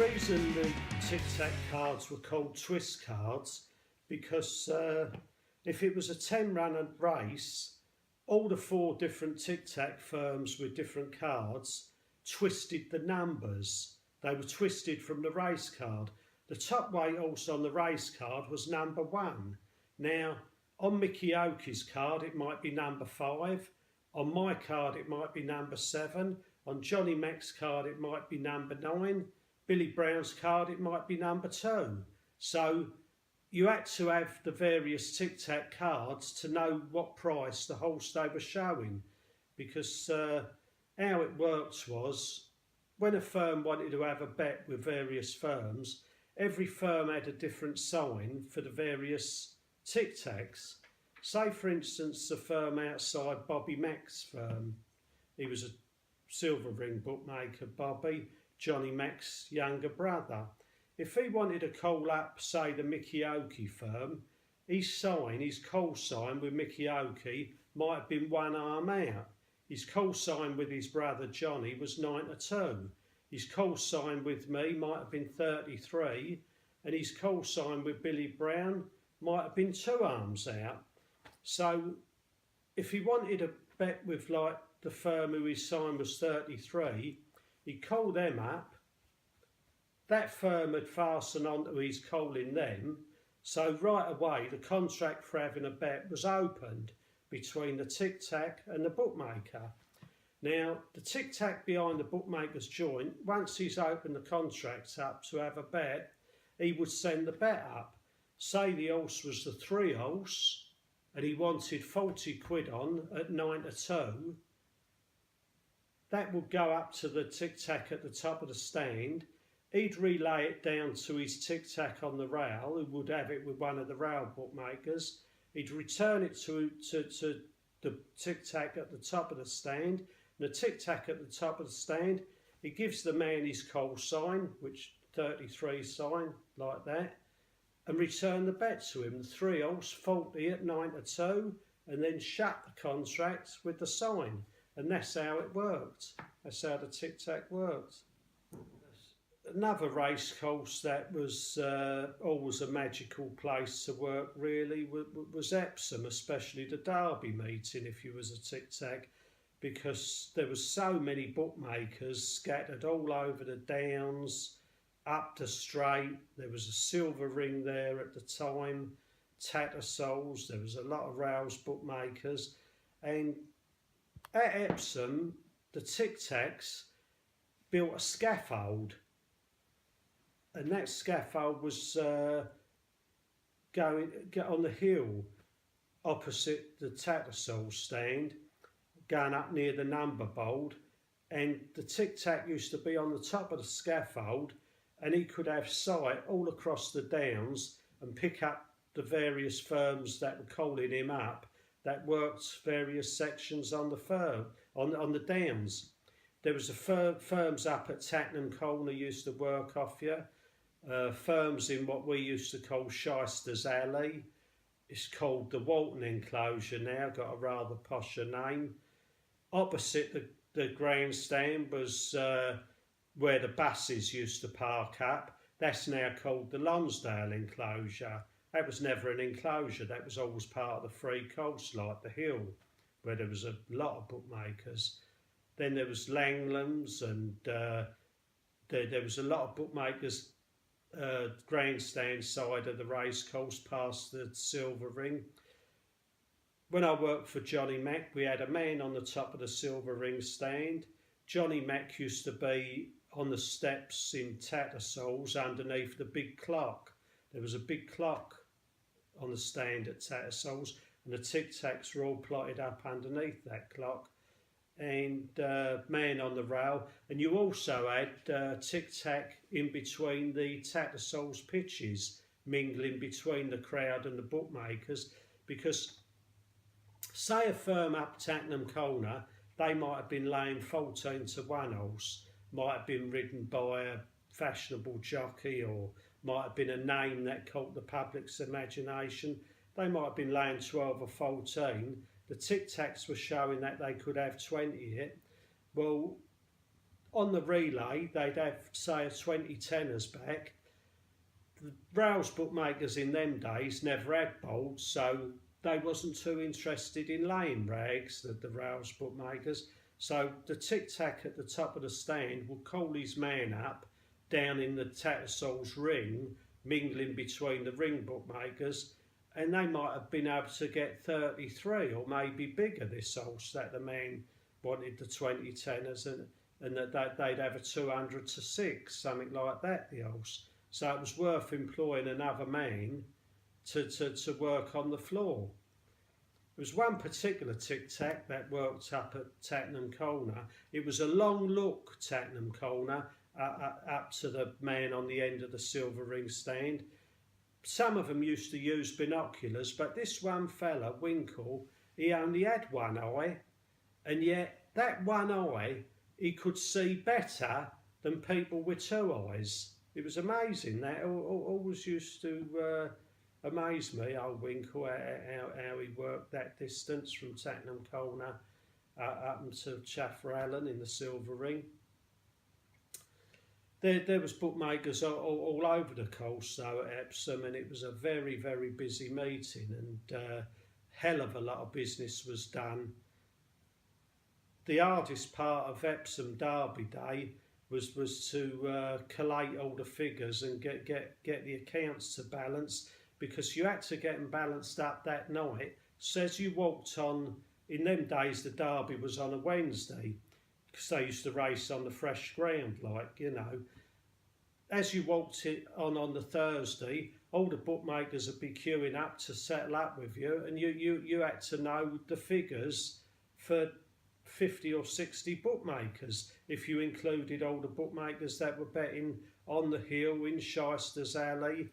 reason the Tic Tac cards were called twist cards, because if it was a 10-runner race, all the 4 different Tic Tac firms with different cards twisted the numbers. They were twisted from the race card. The top weight horse on the race card was number 1. Now, on Mickey Oakey's card, it might be number 5. On my card, it might be number 7. On Johnny Mack's card, it might be number 9. Billy Brown's card, it might be number 2. So you had to have the various Tic Tac cards to know what price the horse they were showing, because how it worked was, when a firm wanted to have a bet with various firms, every firm had a different sign for the various Tic Tacs. Say for instance the firm outside Bobby Mack's firm, he was a silver ring bookmaker, Bobby, Johnny Mack's younger brother. If he wanted to call up, say, the Mickey Oakey firm, his call sign with Mickey Oakey might have been 1 arm out. His call sign with his brother Johnny was 9-2. His call sign with me might have been 33, and his call sign with Billy Brown might have been 2 arms out. So if he wanted to bet with like the firm who his sign was 33, he'd call them up. That firm had fastened on to his calling them, so right away the contract for having a bet was opened between the Tic Tac and the bookmaker. Now, the Tic Tac behind the bookmaker's joint, once he's opened the contracts up to have a bet, he would send the bet up. Say the horse was the 3 horse and he wanted 40 quid on at 9-2. That would go up to the Tic Tac at the top of the stand. He'd relay it down to his Tic Tac on the rail, who would have it with one of the rail bookmakers. He'd return it to the Tic Tac at the top of the stand. And the Tic Tac at the top of the stand, he gives the man his call sign, which 33 sign, like that, and return the bet to him. The 3 horse 40 at 9-2, and then shut the contract with the sign. And that's how it worked. That's how the Tic Tac worked. Another racecourse that was always a magical place to work really was Epsom, especially the Derby meeting if you was a Tic Tac, because there was so many bookmakers scattered all over the downs, up the straight. There was a silver ring there at the time, Tattersalls, there was a lot of rails bookmakers, and at Epsom the Tic Tacs built a scaffold. And that scaffold was going on the hill opposite the Tattersall stand, going up near the number board. And the Tic Tac used to be on the top of the scaffold, and he could have sight all across the downs and pick up the various firms that were calling him up that worked various sections on the firm, on the downs. There was firms up at Tattenham Corner used to work off you. Firms in what we used to call Shyster's Alley. It's called the Walton Enclosure now, got a rather posher name. Opposite the grandstand was where the buses used to park up. That's now called the Lonsdale Enclosure. That was never an enclosure, that was always part of the free course, like the hill, where there was a lot of bookmakers. Then there was Langlands, and there was a lot of bookmakers grandstand side of the racecourse past the silver ring. When I worked for Johnny Mack, we had a man on the top of the silver ring stand. Johnny Mack used to be on the steps in Tattersalls underneath the big clock. There was a big clock on the stand at Tattersalls, and the Tic Tacs were all plotted up underneath that clock. And man on the rail, and you also had Tic Tac in between the Tattersall's pitches, mingling between the crowd and the bookmakers, because say a firm up Tattenham Corner, they might have been laying 14-1 horse, might have been ridden by a fashionable jockey, or might have been a name that caught the public's imagination. They might have been laying 12 or 14. The Tic Tacs were showing that they could have 20 it. Well, on the relay, they'd have, say, a 20 tenors back. The rails bookmakers in them days never had bolts, so they wasn't too interested in laying rags, the rails bookmakers. So the Tic Tac at the top of the stand would call his man up down in the Tattersalls ring, mingling between the ring bookmakers, and they might have been able to get 33 or maybe bigger this horse that the man wanted the 20 tenors, and that they'd have a 200 to 6, something like that, the horse. So it was worth employing another man to work on the floor. There was one particular Tic Tac that worked up at Tattenham Corner. It was a long look Tattenham Corner up to the man on the end of the silver ring stand. Some of them used to use binoculars, but this one fella, Winkle, he only had one eye, and yet that one eye, he could see better than people with two eyes. It was amazing. That always used to amaze me, old Winkle, how he worked that distance from Tattenham Corner up to Chaffer Allen in the silver ring. There was bookmakers all over the course though at Epsom, and it was a very, very busy meeting, and hell of a lot of business was done. The hardest part of Epsom Derby Day was to collate all the figures and get the accounts to balance, because you had to get them balanced up that night. So as you walked on, in them days the Derby was on a Wednesday, because they used to race on the fresh ground, like, you know. As you walked it on the Thursday, all the bookmakers would be queuing up to settle up with you, and you had to know the figures for 50 or 60 bookmakers, if you included all the bookmakers that were betting on the hill in Shyster's Alley,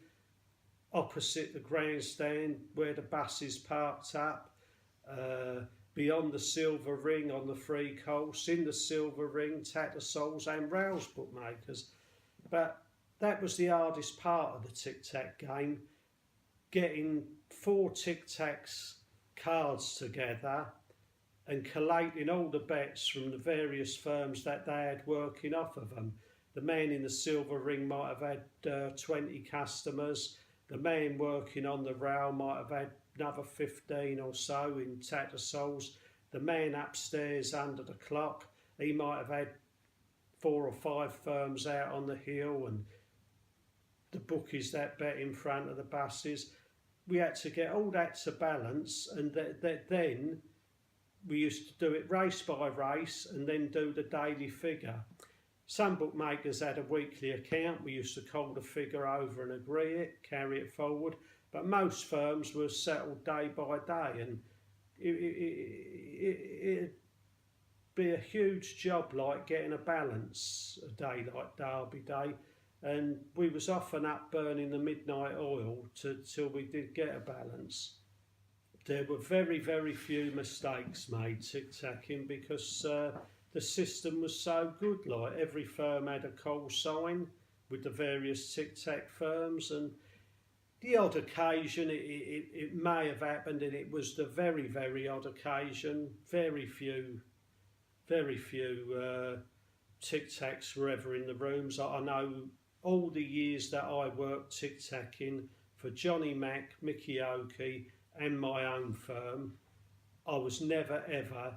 opposite the grandstand where the buses parked up, beyond the silver ring on the free course, in the silver ring, Tattersalls and rails bookmakers. But that was the hardest part of the Tic Tac game, getting 4 Tic Tacs cards together and collating all the bets from the various firms that they had working off of them. The man in the silver ring might have had 20 customers. The man working on the rail might have had another 15 or so in Tattersalls. The man upstairs under the clock, he might have had 4 or 5 firms out on the hill, and the bookies that bet in front of the buses. We had to get all that to balance, and then we used to do it race by race and then do the daily figure. Some bookmakers had a weekly account. We used to call the figure over and agree it, carry it forward. But most firms were settled day by day, and it'd be a huge job, like getting a balance a day like Derby Day. And we was often up burning the midnight oil till we did get a balance. There were very, very few mistakes made tic-tacking, because the system was so good. Like, every firm had a call sign with the various tic-tac firms, and the odd occasion it may have happened, and it was the very, very odd occasion. Very few tic-tacs were ever in the rooms. I know all the years that I worked tic-tacking for Johnny Mack, Mickey Oakey and my own firm, I was never ever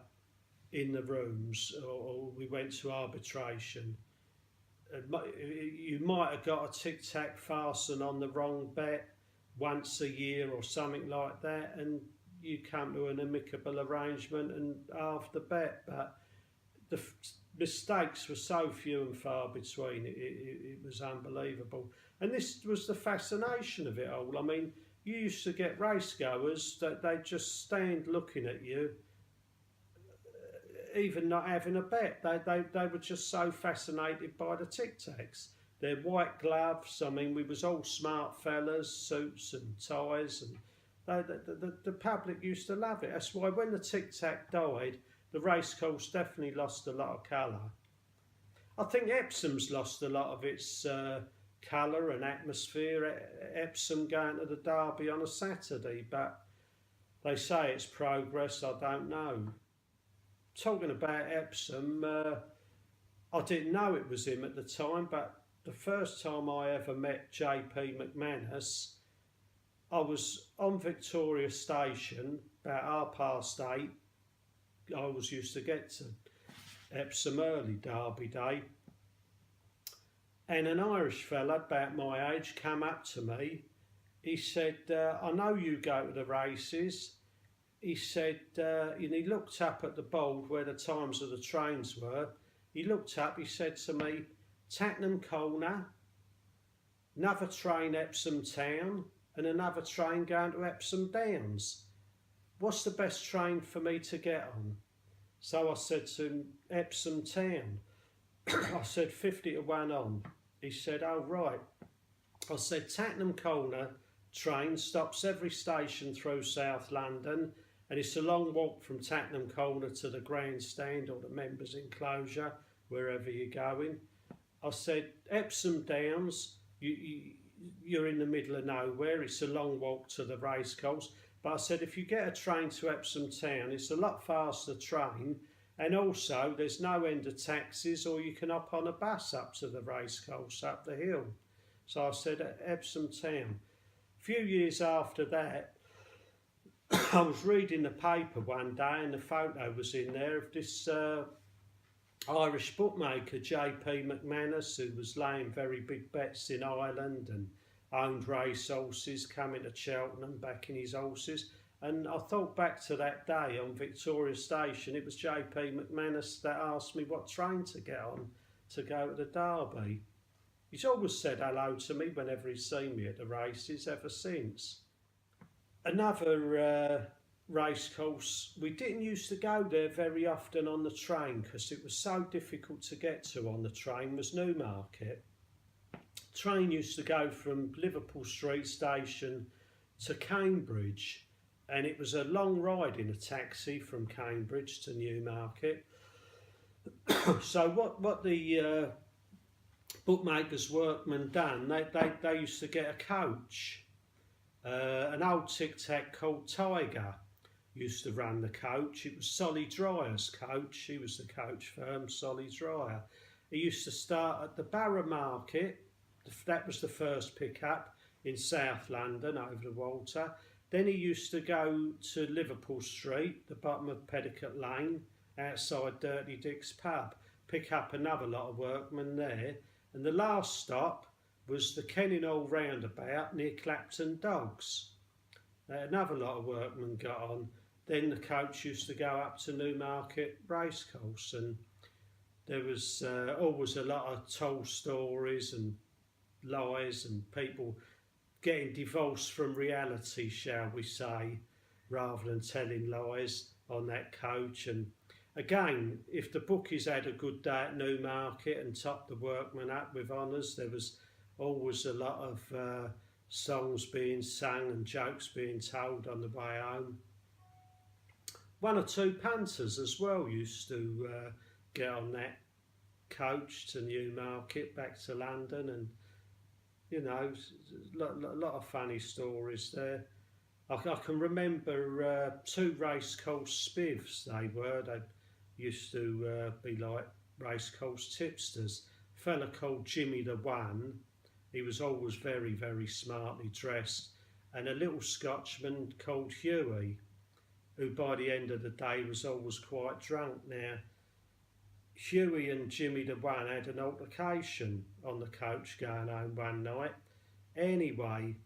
in the rooms, or we went to arbitration. You might have got a tic-tac fasten on the wrong bet once a year or something like that, and you come to an amicable arrangement and half the bet. But the mistakes were so few and far between, it was unbelievable. And this was the fascination of it all. I mean, you used to get racegoers that they'd just stand looking at you, even not having a bet. They were just so fascinated by the tic-tacs. Their white gloves, I mean, we was all smart fellas, suits and ties, and the public used to love it. That's why when the tic-tac died, the racecourse definitely lost a lot of colour. I think Epsom's lost a lot of its colour and atmosphere. Epsom going to the Derby on a Saturday, but they say it's progress. I don't know. Talking about Epsom, I didn't know it was him at the time, but the first time I ever met JP McManus, I was on Victoria Station about 8:30. I always used to get to Epsom early Derby Day, and an Irish fella about my age came up to me. He said, I know you go to the races. He said, and he looked up at the board where the times of the trains were. He looked up, he said to me, Tatnam Corner, another train Epsom Town, and another train going to Epsom Downs. What's the best train for me to get on? So I said to him, Epsom Town. I said, 50 to 1 on. He said, oh, right. I said, Tatnam Corner train stops every station through South London, and it's a long walk from Tatnam Corner to the grandstand or the members' enclosure, wherever you're going. I said, Epsom Downs, you're in the middle of nowhere. It's a long walk to the racecourse. But I said, if you get a train to Epsom Town, it's a lot faster train. And also, there's no end of taxis, or you can hop on a bus up to the racecourse, up the hill. So I said, Epsom Town. A few years after that, I was reading the paper one day, and the photo was in there of this Irish bookmaker, JP McManus, who was laying very big bets in Ireland and owned racehorses, coming to Cheltenham, backing his horses. And I thought back to that day on Victoria Station. It was JP McManus that asked me what train to get on to go to the Derby. He's always said hello to me whenever he's seen me at the races ever since. Another racecourse, we didn't used to go there very often on the train because it was so difficult to get to on the train, was Newmarket. Train used to go from Liverpool Street Station to Cambridge, and it was a long ride in a taxi from Cambridge to Newmarket. So what the bookmakers workmen done, they used to get a coach. An old Tic Tac called Tiger used to run the coach. It was Solly Dryer's coach. He was the coach firm, Solly Dryer. He used to start at the Borough Market. That was the first pickup in South London over the Walter. Then he used to go to Liverpool Street, the bottom of Petticoat Lane, outside Dirty Dick's pub, pick up another lot of workmen there. And the last stop was the Kenninghall roundabout near Clapton Dogs. Another lot of workmen got on. Then the coach used to go up to Newmarket Racecourse, and there was always a lot of tall stories and lies and people getting divorced from reality, shall we say, rather than telling lies on that coach. And again, if the bookies had a good day at Newmarket and topped the workmen up with honours, there was always a lot of songs being sung and jokes being told on the way home. One or two punters as well used to get on that coach to Newmarket back to London, and you know, a lot of funny stories there. I can remember two racecourse spivs they were. They used to be like racecourse tipsters. A fella called Jimmy the One. He was always very, very smartly dressed. And a little Scotchman called Hughie, who by the end of the day was always quite drunk. Now, Hughie and Jimmy the One had an altercation on the coach going home one night. Anyway,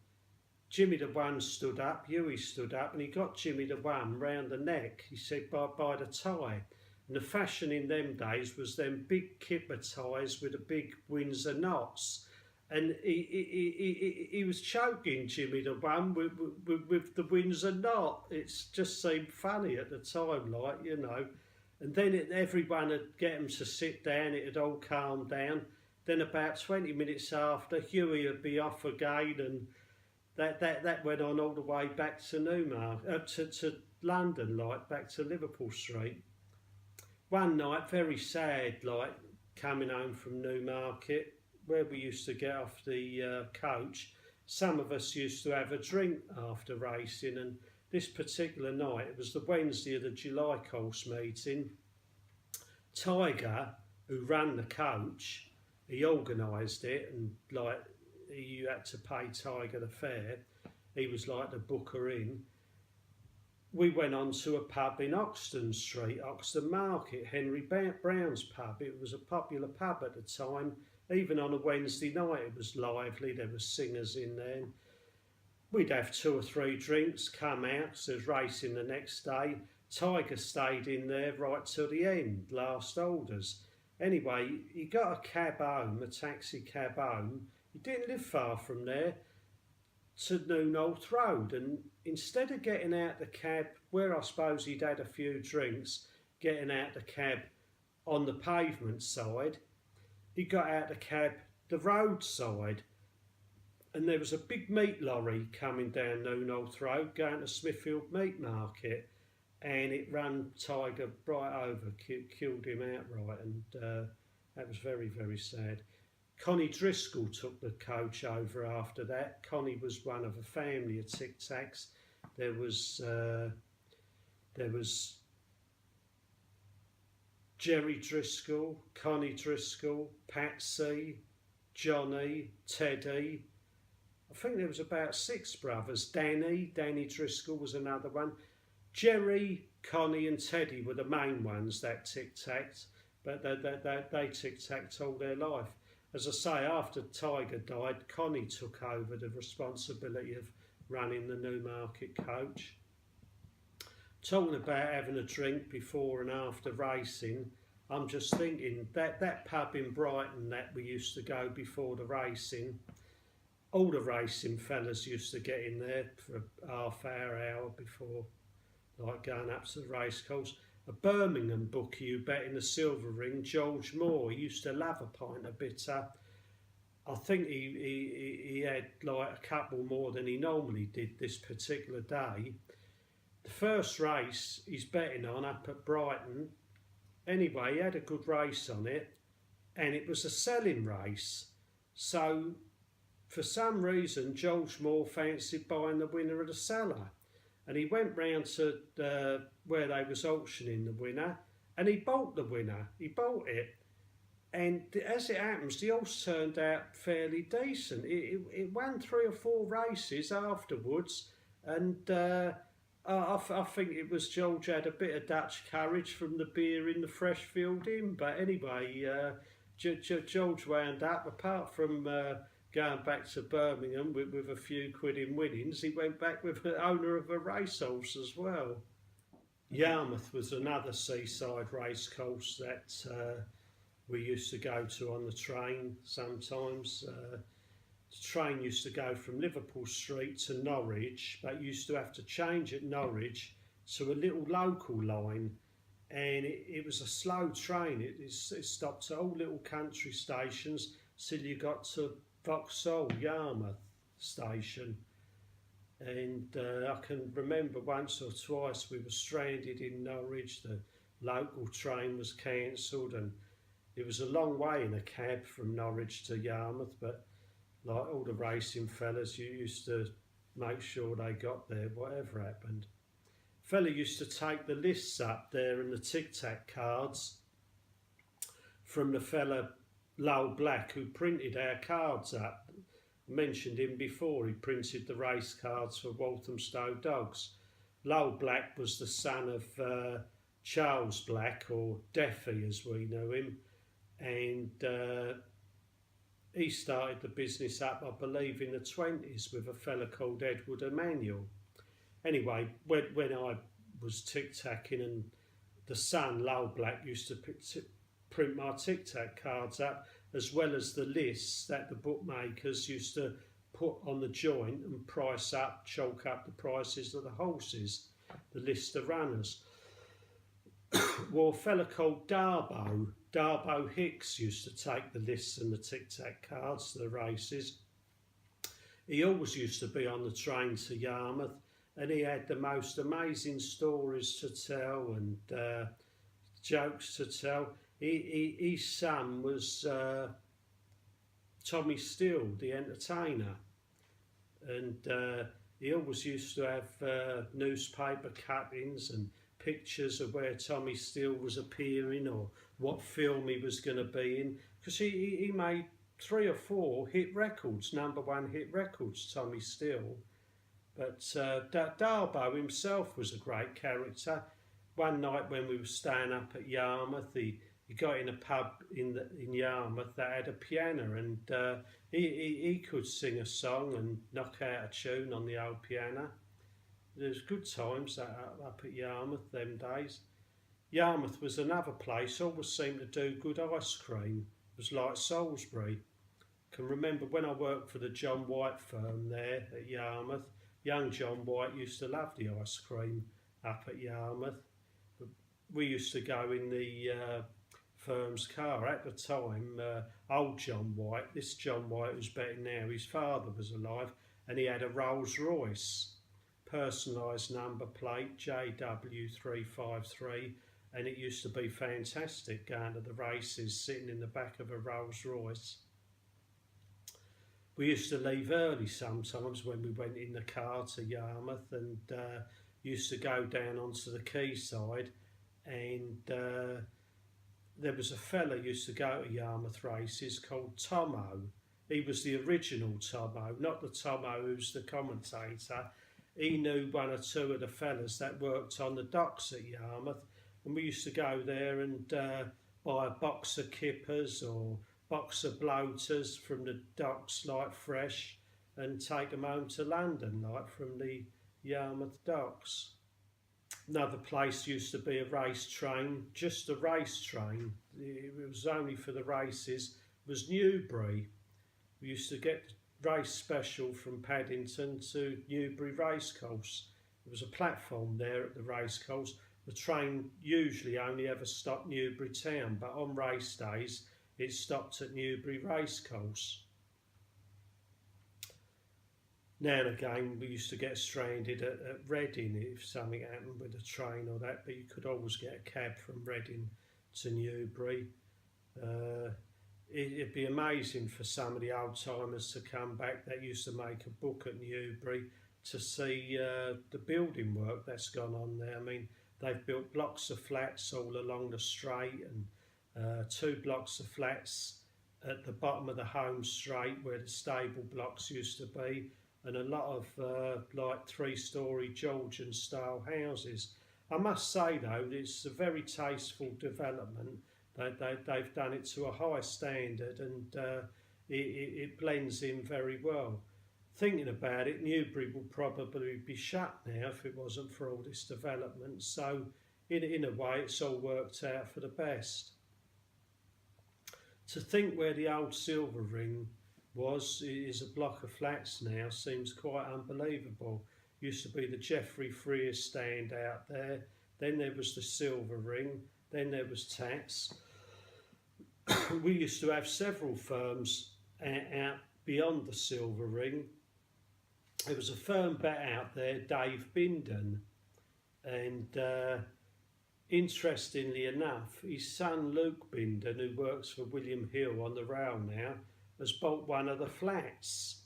Jimmy the One stood up, Hughie stood up, and he got Jimmy the One round the neck. He said by the tie. And the fashion in them days was them big kipper ties with the big Windsor knots. And he was choking Jimmy the One with the Windsor knot. It just seemed funny at the time, like, you know. And then everyone would get them to sit down, it had all calmed down. Then about 20 minutes after, Hughie would be off again, and that went on all the way back to Newmarket, to London, like, back to Liverpool Street. One night, very sad, like, coming home from Newmarket, where we used to get off the coach, some of us used to have a drink after racing, and this particular night, it was the Wednesday of the July course meeting. Tiger who ran the coach, he organised it, and like you had to pay Tiger the fare. He was like the booker in. We went on to a pub in Oxton Street, Oxton Market, Henry Brown's pub. It was a popular pub at the time. Even on a Wednesday night it was lively, there were singers in there. We'd have 2 or 3 drinks, come out, so there's racing the next day. Tiger stayed in there right till the end, last orders. Anyway, he got a cab home, a taxi cab home. He didn't live far from there, to Newmarket Road, and instead of getting out the cab where I suppose he'd had a few drinks, getting out the cab on the pavement side, he got out the cab the road side, and there was a big meat lorry coming down Newmarket Road going to Smithfield Meat Market, and it ran Tiger right over, killed him outright, and that was very, very sad. Connie Driscoll took the coach over after that. Connie was one of a family of Tic Tacs. There was Jerry Driscoll, Connie Driscoll, Patsy, Johnny, Teddy. I think there was about 6 brothers. Danny Driscoll was another one. Jerry, Connie and Teddy were the main ones that tic-tacked, but they tic-tacked all their life. As I say, after Tiger died, Connie took over the responsibility of running the Newmarket coach. Talking about having a drink before and after racing, I'm just thinking that pub in Brighton that we used to go before the racing, all the racing fellas used to get in there for a hour before, like going up to the racecourse. A Birmingham bookie who bet in the Silver Ring, George Moore, he used to love a pint of bitter. I think he had like a couple more than he normally did this particular day. The first race he's betting on up at Brighton. Anyway, he had a good race on it, and it was a selling race. So for some reason, George Moore fancied buying the winner of the seller. And he went round to where they was auctioning the winner, and he bought the winner. He bought it, and as it happens, the horse turned out fairly decent. It won 3 or 4 races afterwards, and I think it was George had a bit of Dutch courage from the beer in the Freshfield Inn. But anyway, George wound up, apart from going back to Birmingham with a few quid in winnings, he went back with the owner of a racehorse as well. Yarmouth was another seaside racecourse that we used to go to on the train sometimes. The train used to go from Liverpool Street to Norwich, but used to have to change at Norwich to a little local line, and it was a slow train. It stopped at all little country stations till you got to Vauxhall, Yarmouth station, and I can remember once or twice we were stranded in Norwich. The local train was cancelled, and it was a long way in a cab from Norwich to Yarmouth, but like all the racing fellas, you used to make sure they got there whatever happened. Fella used to take the lists up there and the Tic Tac cards from the fella Lowell Black, who printed our cards up. I mentioned him before. He printed the race cards for Walthamstow Dogs. Lowell Black was the son of Charles Black, or Deffy as we know him, and he started the business up, I believe, in the 20s with a fella called Edward Emanuel. Anyway, when I was tic-tacking, and the son, Lowell Black, used to print my Tic Tac cards up, as well as the lists that the bookmakers used to put on the joint and price up, chalk up the prices of the horses, the list of runners. Well, a fella called Darbo Hicks used to take the lists and the Tic Tac cards to the races. He always used to be on the train to Yarmouth, and he had the most amazing stories to tell and jokes to tell. His son was Tommy Steele, the entertainer, and he always used to have newspaper cuttings and pictures of where Tommy Steele was appearing, or what film he was going to be in, because he made 3 or 4 hit records, #1 hit records, Tommy Steele. But Darbo himself was a great character. One night when we were staying up at Yarmouth, he got in a pub in Yarmouth that had a piano, and he could sing a song and knock out a tune on the old piano. There was good times up at Yarmouth them days. Yarmouth was another place, always seemed to do good ice cream. It was like Salisbury. I can remember when I worked for the John White firm there at Yarmouth, young John White used to love the ice cream up at Yarmouth. But we used to go in the firm's car at the time, old John White, this John White who's better now, his father was alive, and he had a Rolls Royce, personalised number plate JW353, and it used to be fantastic going to the races sitting in the back of a Rolls Royce. We used to leave early sometimes when we went in the car to Yarmouth, and used to go down onto the quayside, and there was a fella used to go to Yarmouth races called Tomo. He was the original Tomo, not the Tomo who's the commentator. He knew 1 or 2 of the fellas that worked on the docks at Yarmouth, and we used to go there and buy a box of kippers or box of bloaters from the docks, like fresh, and take them home to London, like from the Yarmouth docks. Another place used to be a race train, just a race train. It was only for the races. It was Newbury. We used to get race special from Paddington to Newbury Racecourse. There was a platform there at the racecourse. The train usually only ever stopped Newbury town, but on race days it stopped at Newbury Racecourse. Now and again we used to get stranded at Reading if something happened with a train or that, but you could always get a cab from Reading to Newbury. It'd be amazing for some of the old timers to come back that used to make a book at Newbury to see the building work that's gone on there. I mean, they've built blocks of flats all along the straight, and 2 blocks of flats at the bottom of the home straight where the stable blocks used to be, and a lot of like 3-storey Georgian style houses. I must say though, it's a very tasteful development. They've done it to a high standard, and it blends in very well. Thinking about it, Newbury will probably be shut now if it wasn't for all this development, so in a way it's all worked out for the best. To think where the old Silver Ring is a block of flats now seems quite unbelievable. Used to be the Geoffrey Freer stand out there, then there was the Silver Ring, then there was Tats. We used to have several firms out beyond the Silver Ring. There was a firm bet out there, Dave Bindon, and interestingly enough, his son Luke Bindon, who works for William Hill on the rail now, has bought one of the flats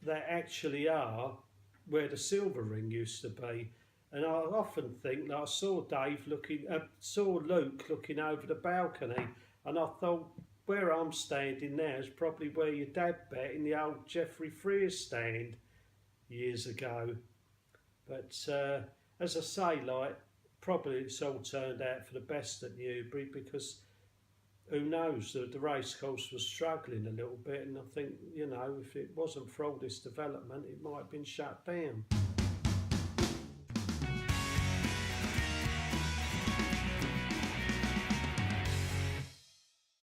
that actually are where the Silver Ring used to be. And I often think that I saw Luke looking over the balcony, and I thought, where I'm standing now is probably where your dad bet in the old Geoffrey Freer stand years ago. But as I say, like, probably it's all turned out for the best at Newbury, because who knows, the racecourse was struggling a little bit, and I think, you know, if it wasn't for all this development, it might have been shut down.